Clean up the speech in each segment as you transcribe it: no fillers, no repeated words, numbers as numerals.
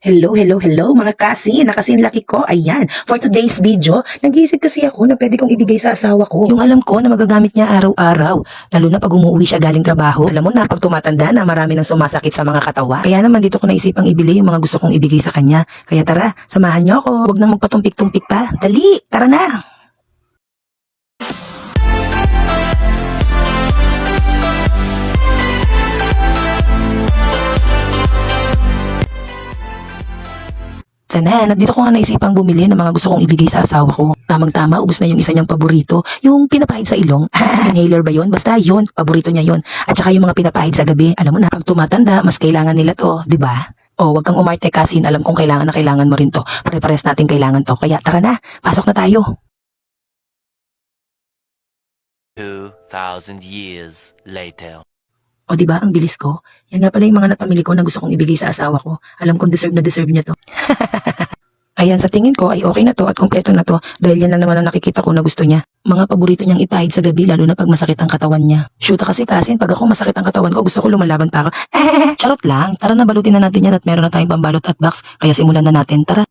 Hello, hello, hello mga kasi, nakasinlaki ko, ayan. For today's video, nag-iisip kasi ako na pwede kong ibigay sa asawa ko. Yung alam ko na magagamit niya araw-araw, lalo na pag umuwi siya galing trabaho. Alam mo na, pag tumatanda na marami nang sumasakit sa mga katawan. Kaya naman dito ko naisipang ibili yung mga gusto kong ibigay sa kanya. Kaya tara, samahan niyo ako. Huwag nang magpatumpik-tumpik pa. Dali, tara na! Tanan, dito ko nga naisipang bumili ng mga gusto kong ibigay sa asawa ko. Tamang-tama, ubos na yung isa niyang paborito. Yung pinapahid sa ilong. Inhaler ba yun? Basta yun, paborito niya yun. At saka yung mga pinapahid sa gabi. Alam mo na, pag tumatanda, mas kailangan nila to, di ba? O, wag kang umarte kasi alam kong kailangan na kailangan mo rin to. Pare-pares natin kailangan to. Kaya tara na, pasok na tayo. 2,000 years later. O di ba ang bilis ko? Yan nga pala yung mga napamili ko na gusto kong ibigay sa asawa ko. Alam kong deserve na deserve niya to. Ayan, sa tingin ko ay okay na to at kompleto na to dahil yan lang naman ang nakikita ko na gusto niya. Mga paborito niyang ipahid sa gabi lalo na pag masakit ang katawan niya. Shoot kasi pag ako masakit ang katawan ko gusto ko lumalaban pa ako. Charot lang. Tara na, balutin na natin yan at meron na tayong pambalot at box. Kaya simulan na natin. Tara.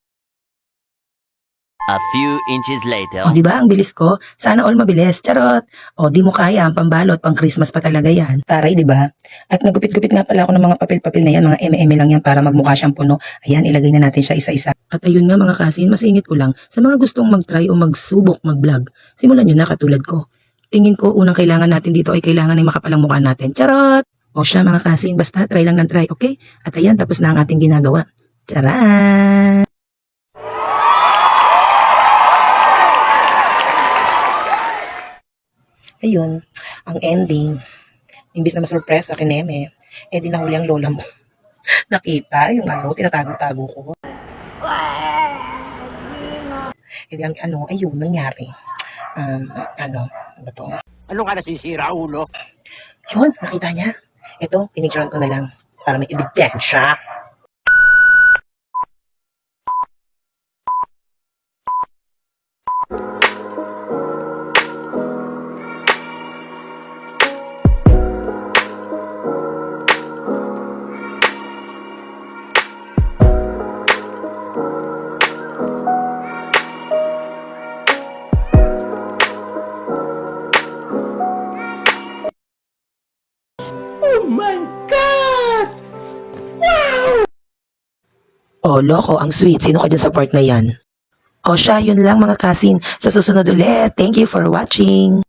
A few inches later. O di ba ang bilis ko? Sana all mabilis. Charot. O di mo kaya ang pambalot, pang Christmas pa talaga yan. Taray, di ba? At nagupit-gupit nga pala ako ng mga papel-papel na yan, mga eme-eme lang yan para magmukha siyang puno. Ayan, ilagay na natin siya isa-isa. At ayun nga mga kasin, masingit ko lang sa mga gustong mag-try o magsubok mag-vlog. Simulan nyo na katulad ko. Tingin ko unang kailangan natin dito ay kailangan ng makapalang mukha natin. Charot! O siya mga kasin, basta try lang ng try, okay? At ayan, tapos na ang ating ginagawa. Charan! Ayun, ang ending, imbis na masurpresa kay Neme, di nahuli ang lola mo. Nakita yung tinatago-tago ko. Di ang ayun, nangyari. Ano ba to? Ano ka nasisira, ulo? Yun, nakita niya. Ito, pinicturean ko na lang para may ebidensya. Oh, loko, ang sweet. Sino ka dyan sa part na yan? O siya, yun lang mga kasin. Sa susunod ulit. Thank you for watching.